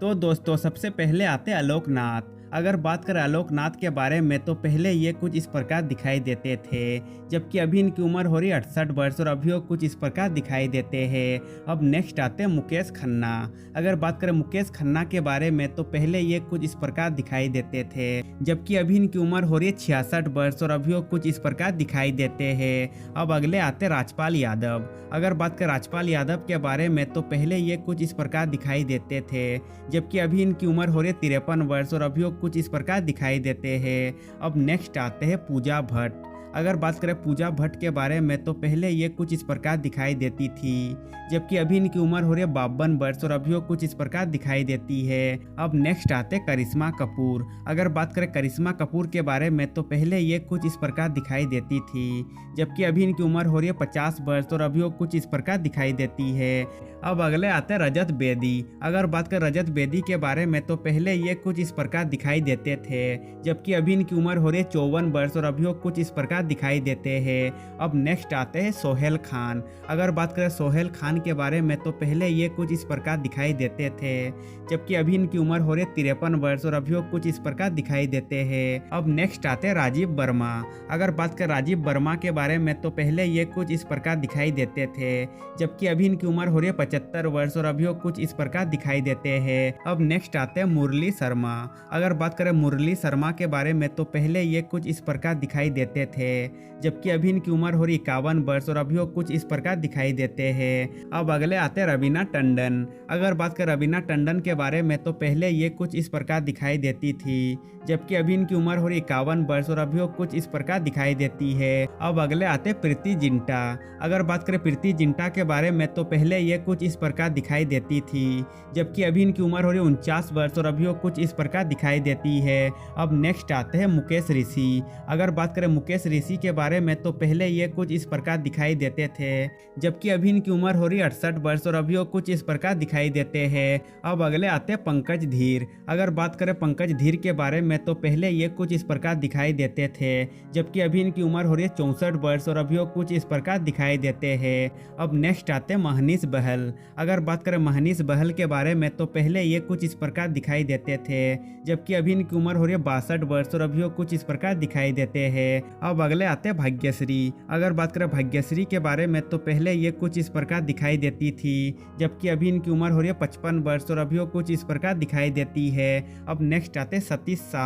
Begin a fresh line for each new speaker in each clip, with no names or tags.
तो दोस्तों सबसे पहले आते आलोकनाथ। अगर बात करें आलोकनाथ के बारे में तो पहले ये कुछ इस प्रकार दिखाई देते थे, जबकि अभी इनकी उम्र हो रही 68 वर्ष और अभी वो कुछ इस प्रकार दिखाई देते हैं। अब नेक्स्ट आते हैं मुकेश खन्ना। अगर बात करें मुकेश खन्ना के बारे में तो पहले ये कुछ इस प्रकार दिखाई देते थे, जबकि अभी इनकी उम्र हो रही है 66 वर्ष और अभी वो कुछ इस प्रकार दिखाई देते हैं। अब अगले आते राजपाल यादव। अगर बात करें राजपाल यादव के बारे में तो पहले ये कुछ इस प्रकार दिखाई देते थे, जबकि अभी इनकी उम्र हो रही है 53 वर्ष और अभी वो कुछ इस प्रकार दिखाई देते हैं। अब नेक्स्ट आते हैं पूजा भट्ट। अगर बात करें पूजा भट्ट के बारे में तो पहले ये कुछ इस प्रकार दिखाई देती थी, जबकि अभी इनकी उम्र हो रही है 52 वर्ष और अभी वो कुछ इस प्रकार दिखाई देती है। अब नेक्स्ट आते करिश्मा कपूर। अगर बात करें करिश्मा कपूर के बारे में तो पहले ये कुछ इस प्रकार दिखाई देती थी, जबकि अभी इनकी उम्र हो रही है 50 वर्ष और अभी वो कुछ इस प्रकार दिखाई देती है। अब अगले आते रजत बेदी। अगर बात करें रजत बेदी के बारे में तो पहले ये कुछ इस प्रकार दिखाई देते थे, जबकि अभी इनकी उम्र हो रही है 54 वर्ष और अभी वो कुछ इस प्रकार दिखाई देते हैं। अब नेक्स्ट आते हैं सोहेल खान। अगर बात करें सोहेल खान के बारे में तो पहले ये कुछ इस प्रकार दिखाई देते थे, जबकि अभी इनकी उम्र हो रही है 53 वर्ष और अभी वो कुछ इस प्रकार दिखाई देते हैं। अब नेक्स्ट आते हैं राजीव वर्मा। अगर बात करें राजीव वर्मा के बारे में तो पहले ये कुछ इस प्रकार दिखाई देते थे, जबकि अभी इनकी उम्र हो रही है 75 वर्ष और अभी वो कुछ इस प्रकार दिखाई देते हैं। अब नेक्स्ट आते हैं मुरली शर्मा। अगर बात करें मुरली शर्मा के बारे में तो पहले ये कुछ इस प्रकार दिखाई देते थे, जबकि अभी इनकी उम्र हो रही 51 वर्ष और अभी वो कुछ इस प्रकार दिखाई देते हैं। अब अगले आते हैं रवीना टंडन। अगर बात करें रवीना टंडन के बारे में तो पहले ये कुछ इस प्रकार दिखाई देती थी, जबकि अभी इनकी उम्र हो रही 51 वर्ष और अभी वो कुछ इस प्रकार दिखाई देती है। अब अगले आते प्रीति जिंटा। अगर बात करें प्रीति जिंटा के बारे में तो पहले ये कुछ इस प्रकार दिखाई देती थी, जबकि अभी इनकी उम्र हो रही 49 वर्ष और अभी वो कुछ इस प्रकार दिखाई देती है। अब नेक्स्ट आते हैं मुकेश ऋषि। अगर बात करें मुकेश ऋषि के बारे में तो पहले ये कुछ इस प्रकार दिखाई देते थे, जबकि अभी इनकी उम्र हो रही 68 वर्ष और अभी वो कुछ इस प्रकार दिखाई देते हैं। अब अगले आते हैं पंकज धीर। अगर बात करें पंकज धीर के बारे में तो पहले ये कुछ इस प्रकार दिखाई देते थे, जबकि अभी इनकी उम्र हो रही है 64 वर्ष और अभी वो कुछ इस प्रकार दिखाई देते हैं। अब नेक्स्ट आते हैं महनीश बहल। अगर बात करें महनीश बहल के बारे में तो पहले ये कुछ इस प्रकार दिखाई देते थे, जबकि अभी इनकी उम्र हो रही है 62 वर्ष और अभी वो कुछ इस प्रकार दिखाई देते हैं। अब अगले आते हैं भाग्यश्री। अगर बात करें भाग्यश्री के बारे में तो पहले ये कुछ इस प्रकार दिखाई देती थी, जबकि अभी इनकी उम्र हो रही है 55 वर्ष और अभी वो कुछ इस प्रकार दिखाई देती है। अब नेक्स्ट आते हैं सतीश शाह।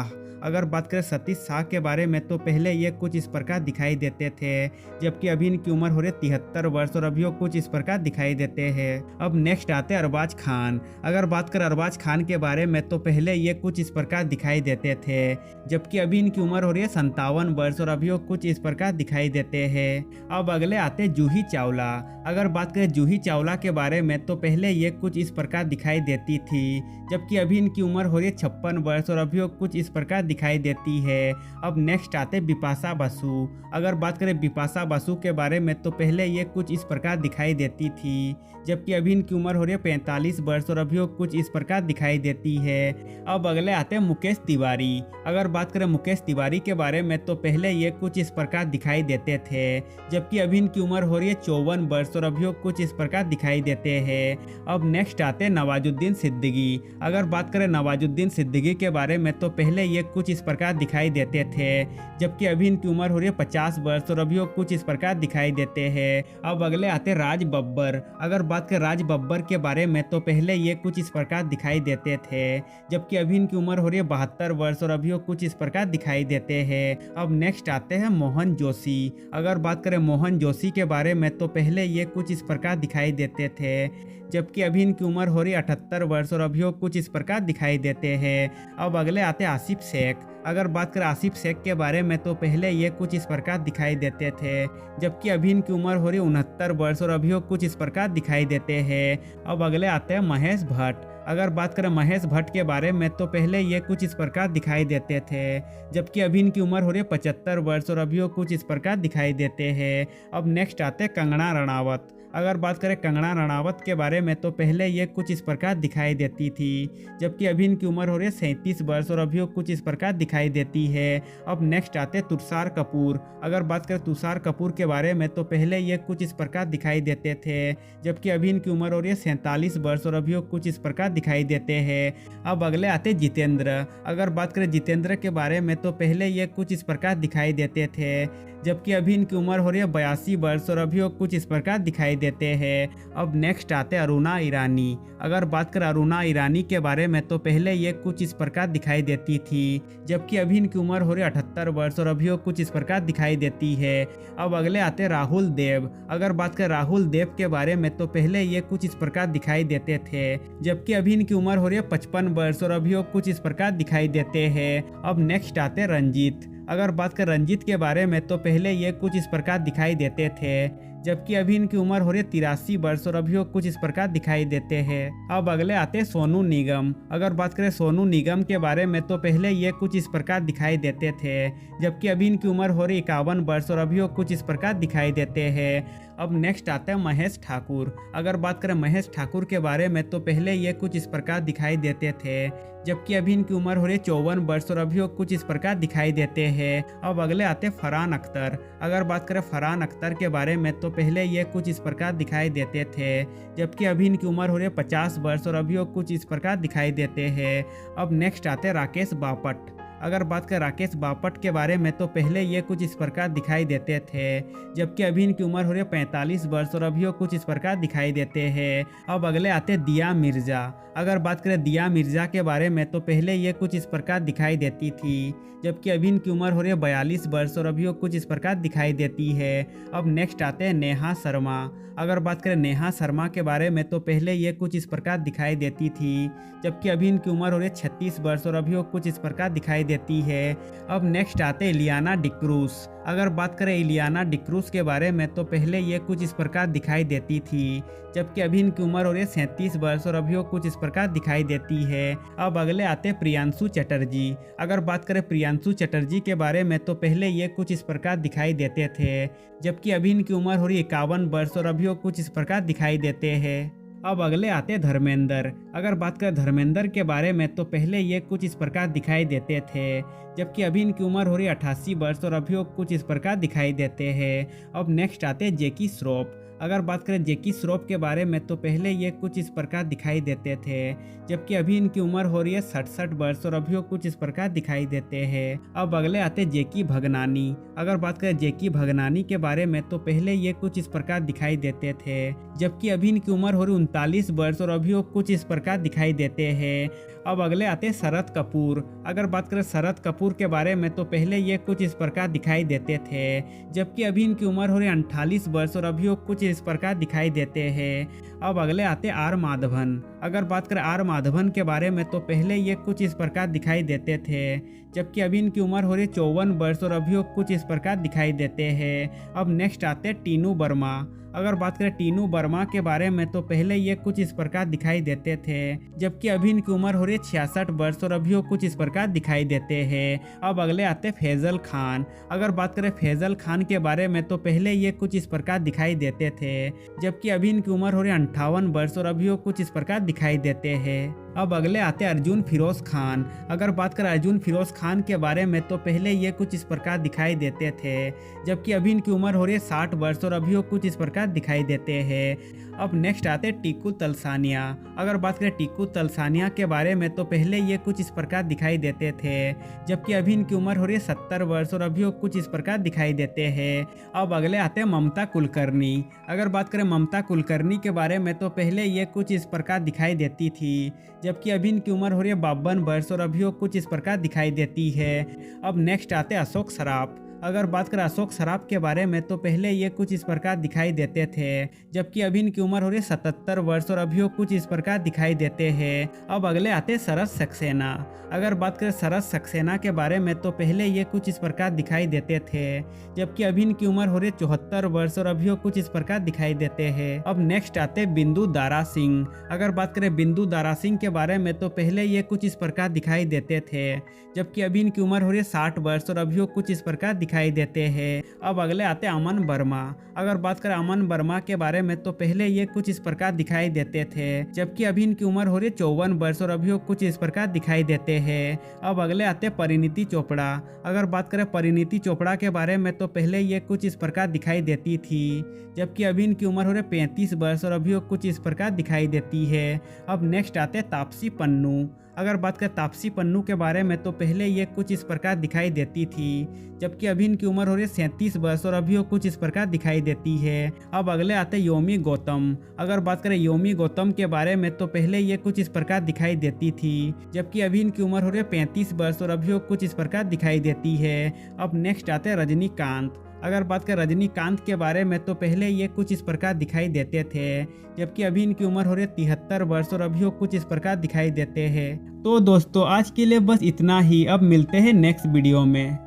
अगर बात करें सतीश शाह के बारे में तो पहले ये कुछ इस प्रकार दिखाई देते थे, जबकि अभी इनकी उम्र हो रही है 73 वर्ष और अभी वो कुछ इस प्रकार दिखाई देते हैं। अब नेक्स्ट आते हैं अरबाज खान। अगर बात करें अरबाज खान के बारे में तो पहले ये कुछ इस प्रकार दिखाई देते थे, जबकि अभी इनकी उम्र हो रही है 57 वर्ष और अभी वो कुछ इस प्रकार दिखाई देते हैं। अब अगले आते हैं जूही चावला। अगर बात करें जूही चावला के बारे में तो पहले ये कुछ इस प्रकार दिखाई देती थी, जबकि अभी इनकी उम्र हो रही है 56 वर्ष और अभी वो कुछ इस प्रकार दिखाई देती है। अब नेक्स्ट आते बिपाशा बसु। अगर बात करें बिपाशा बसु के बारे में तो पहले ये कुछ इस प्रकार दिखाई देती थी, जबकि अभी इनकी उम्र हो रही है 45 वर्ष और अभी वो कुछ इस प्रकार दिखाई देती है। अब अगले आते हैं मुकेश तिवारी। अगर बात करें मुकेश तिवारी के बारे में तो पहले ये कुछ इस प्रकार दिखाई देते थे, जबकि अभी इनकी उम्र हो रही है 54 वर्ष और अभी वो कुछ इस प्रकार दिखाई देते हैं। अब नेक्स्ट आते हैं नवाजुद्दीन सिद्दीकी। अगर बात करें नवाजुद्दीन सिद्दीकी के बारे में तो पहले ये कुछ इस प्रकार दिखाई देते थे, जबकि अभी इनकी उम्र हो रही है 50 वर्ष और अभी वो कुछ इस प्रकार दिखाई देते हैं। अब अगले आते राज बब्बर। अगर बात करें राज बब्बर के बारे में तो पहले ये कुछ इस प्रकार दिखाई देते थे, जबकि अभी इनकी उम्र हो रही है 72 वर्ष और अभी वो कुछ इस प्रकार दिखाई देते हैं। अब नेक्स्ट आते हैं मोहन जोशी। अगर बात करें मोहन जोशी के बारे में तो पहले ये कुछ इस प्रकार दिखाई देते थे, जबकि अभी इनकी उम्र हो रही है 78 वर्ष और अभी वो कुछ इस प्रकार दिखाई देते हैं। अब अगले आते आसिफ शेख। अगर बात करें आसिफ शेख के बारे में तो पहले ये कुछ इस प्रकार दिखाई देते थे, जबकि अभी इनकी उम्र हो रही है 69 वर्ष और अभी वो कुछ इस प्रकार दिखाई देते हैं। अब अगले आते हैं महेश भट्ट। अगर बात करें महेश भट्ट के बारे में तो पहले ये कुछ इस प्रकार दिखाई देते थे, जबकि अभी इनकी उम्र हो रही है 75 वर्ष और अभी वो कुछ इस प्रकार दिखाई देते हैं। अब नेक्स्ट आते हैं कंगना रनावत। अगर बात करें कंगना रणावत के बारे में तो पहले ये कुछ इस प्रकार दिखाई देती थी, जबकि अभी इनकी उम्र हो रही है 37 वर्ष और अभी वो कुछ इस प्रकार दिखाई देती है। अब नेक्स्ट आते तुषार कपूर। अगर बात करें तुषार कपूर के बारे में तो पहले ये कुछ इस प्रकार दिखाई देते थे, जबकि अभी इनकी उम्र हो रही है 47 वर्ष और अभी वो कुछ इस प्रकार दिखाई देते हैं। अब अगले आते जितेंद्र। अगर बात करें जितेंद्र के बारे में तो पहले ये कुछ इस प्रकार दिखाई देते थे, जबकि अभी इनकी उम्र हो रही है 82 वर्ष और अभी वो कुछ इस प्रकार दिखाई देते हैं। अब नेक्स्ट आते अरुणा ईरानी। अगर बात करें अरुणा ईरानी के बारे में तो पहले ये कुछ इस प्रकार दिखाई देती थी, जबकि अभी इनकी उम्र हो रही है 78 वर्ष और अभी वो कुछ इस प्रकार दिखाई देती है। अब अगले आते राहुल देव। अगर बात करें राहुल देव के बारे में तो पहले ये कुछ इस प्रकार दिखाई देते थे, जबकि अभी इनकी उम्र हो रही है 55 वर्ष और अभी वो कुछ इस प्रकार दिखाई देते हैं। अब नेक्स्ट आते रंजीत। अगर बात करें रंजीत के बारे में तो पहले ये कुछ इस प्रकार दिखाई देते थे, जबकि अभी इनकी उम्र हो रही है 83 वर्ष और अभी वो कुछ इस प्रकार दिखाई देते हैं। अब अगले आते सोनू निगम। अगर बात करें सोनू निगम के बारे में तो पहले ये कुछ इस प्रकार दिखाई देते थे, जबकि अभी इनकी उम्र हो रही 51 वर्ष और अभी वो कुछ इस प्रकार दिखाई देते हैं। अब नेक्स्ट आता है महेश ठाकुर। अगर बात करें महेश ठाकुर के बारे में तो पहले ये कुछ इस प्रकार दिखाई देते थे, जबकि अभी इनकी उम्र हो रही है 54 वर्ष और अभी वो कुछ इस प्रकार दिखाई देते हैं। अब अगले आते फरहान अख्तर। अगर बात करें फरहान अख्तर के बारे में तो पहले ये कुछ इस प्रकार दिखाई देते थे, जबकि अभी इनकी उम्र हो रही है 50 वर्ष और अभी वो कुछ इस प्रकार दिखाई देते हैं। अब नेक्स्ट आते राकेश बापट। अगर बात करें राकेश बापट के बारे में तो पहले ये कुछ इस प्रकार दिखाई देते थे, जबकि अभी इनकी उम्र हो रही है 45 वर्ष और अभी वो कुछ इस प्रकार दिखाई देते हैं। अब अगले आते दिया मिर्जा। अगर बात करें दिया मिर्जा के बारे में तो पहले ये कुछ इस प्रकार दिखाई देती थी, जबकि अभी इनकी उम्र हो रही है 42 वर्ष और अभी वो कुछ इस प्रकार दिखाई देती है। अब नेक्स्ट आते हैं नेहा शर्मा। अगर बात करें नेहा शर्मा के बारे में तो पहले ये कुछ इस प्रकार दिखाई देती थी, जबकि अभी इनकी उम्र हो रही है 36 वर्ष और अभी वो कुछ इस प्रकार दिखाई देती है। अब नेक्स्ट आते हैं इलियाना डिक्रूज। अगर बात करें इलियाना डिक्रूज के बारे में तो पहले ये कुछ इस प्रकार दिखाई देती थी, जबकि अभी इनकी उम्र हो रही है 37 वर्ष और अभी वो कुछ इस प्रकार दिखाई देती है। अब अगले आते हैं प्रियांशु चटर्जी। अगर बात करें प्रियांशु चटर्जी के बारे में तो पहले ये कुछ इस प्रकार दिखाई देते थे, जबकि अभी इनकी उम्र हो रही है 51 वर्ष और अभी वो कुछ इस प्रकार दिखाई देते हैं। अब अगले आते धर्मेंद्र। अगर बात करें धर्मेंद्र के बारे में तो पहले ये कुछ इस प्रकार दिखाई देते थे, जबकि अभी इनकी उम्र हो रही है 88 वर्ष और अभी वो कुछ इस प्रकार दिखाई देते हैं। अब नेक्स्ट आते जैकी श्रॉफ। अगर बात करें जैकी श्रॉफ के बारे में तो पहले ये कुछ इस प्रकार दिखाई देते थे, जबकि अभी इनकी उम्र हो रही है 67 वर्ष और अभी वो कुछ इस प्रकार दिखाई देते हैं। अब अगले आते जैकी भगनानी। अगर बात करें जैकी भगनानी के बारे में तो पहले ये कुछ इस प्रकार दिखाई देते थे, जबकि अभी इनकी उम्र हो रही 39 वर्ष और अभी वो कुछ इस प्रकार दिखाई देते हैं। अब अगले आते शरद कपूर। अगर बात करें शरद कपूर के बारे में तो पहले ये कुछ इस प्रकार दिखाई देते थे, जबकि अभी इनकी उम्र हो रही है 38 वर्ष और अभी वो कुछ इस प्रकार दिखाई देते हैं। अब अगले आते आर माधवन। अगर बात करें आर माधवन के बारे में तो पहले ये कुछ इस प्रकार दिखाई देते थे, जबकि अभी इनकी उम्र हो रही है 54 वर्ष और अभी वो कुछ इस प्रकार दिखाई देते हैं। अब नेक्स्ट आते टीनू वर्मा। अगर बात करें टीनू वर्मा के बारे में तो पहले ये कुछ इस प्रकार दिखाई देते थे, जबकि अभी इनकी उम्र हो रही है 66 वर्ष और अभी वो कुछ इस प्रकार दिखाई देते हैं। अब अगले आते फैजल खान। अगर बात करें फैजल खान के बारे में तो पहले ये कुछ इस प्रकार दिखाई देते थे, जबकि अभी इनकी उम्र हो रही है 58 वर्ष और अभी वो कुछ इस प्रकार दिखाई देते हैं। अब अगले आते अर्जुन फिरोज खान। अगर बात करें अर्जुन फिरोज खान के बारे में तो पहले ये कुछ इस प्रकार दिखाई देते थे, जबकि अभी इनकी उम्र हो रही है 60 वर्ष और अभी वो कुछ इस प्रकार दिखाई देते हैं। अब नेक्स्ट आते टीकू तलसानिया। अगर बात करें टीकू तलसानिया के बारे में तो पहले ये कुछ इस प्रकार दिखाई देते थे, जबकि अभी इनकी उम्र हो रही है 70 वर्ष और अभी वो कुछ इस प्रकार दिखाई देते हैं। अब अगले आते हैं ममता कुलकर्णी। अगर बात करें ममता कुलकर्णी के बारे में तो पहले ये कुछ इस प्रकार दिखाई देती थी, जबकि अभी इनकी उम्र हो रही है 52 वर्ष और अभी वो कुछ इस प्रकार दिखाई देती है। अब नेक्स्ट आते अशोक सराफ। अगर बात करें अशोक सराफ के बारे में तो पहले ये कुछ इस प्रकार दिखाई देते थे, जबकि अभी इनकी उम्र हो रही है 77 वर्ष और अभी वो कुछ इस प्रकार दिखाई देते हैं। अब अगले आते शरद सक्सेना। अगर बात करें शरद सक्सेना के बारे में तो पहले ये कुछ इस प्रकार दिखाई देते थे, जबकि अभी इनकी उम्र हो रही है 74 वर्ष और अभी वो कुछ इस प्रकार दिखाई देते हैं। अब नेक्स्ट आते बिंदु दारा सिंह। अगर बात करें बिंदु दारा सिंह के बारे में तो पहले ये कुछ इस प्रकार दिखाई देते थे, जबकि अभी इनकी उम्र हो रही है 60 वर्ष और अभी वो कुछ इस प्रकार दिखाई देते हैं। अब अगले आते हैं अमन वर्मा। अगर बात करें अमन वर्मा के बारे में तो पहले ये कुछ इस प्रकार दिखाई देते थे, जबकि अभी इनकी उम्र हो रही है 54 वर्ष और अभी वो कुछ इस प्रकार दिखाई देते हैं। अब अगले आते हैं परिणीति चोपड़ा। अगर बात करें परिणीति चोपड़ा के बारे में तो पहले ये कुछ इस प्रकार दिखाई देती थी, जबकि अभी इनकी उम्र हो रही है 35 वर्ष और अभी वो कुछ इस प्रकार दिखाई देती है। अब नेक्स्ट आते हैं तापसी पन्नू। अगर बात करें तापसी पन्नू के बारे में तो पहले ये कुछ इस प्रकार दिखाई देती थी, जबकि अभी इनकी उम्र हो रही है 37 वर्ष और अभी वो कुछ इस प्रकार दिखाई देती है। अब अगले आते हैं योमी गौतम। अगर बात करें योमी गौतम के बारे में तो पहले ये कुछ इस प्रकार दिखाई देती थी, जबकि अभी इनकी उम्र हो रही है 35 वर्ष और अभी वो कुछ इस प्रकार दिखाई देती है। अब नेक्स्ट आते हैं रजनीकांत। अगर बात करें रजनीकांत के बारे में तो पहले ये कुछ इस प्रकार दिखाई देते थे, जबकि अभी इनकी उम्र हो रही है 73 वर्ष और अभी वो कुछ इस प्रकार दिखाई देते हैं। तो दोस्तों आज के लिए बस इतना ही। अब मिलते हैं नेक्स्ट वीडियो में।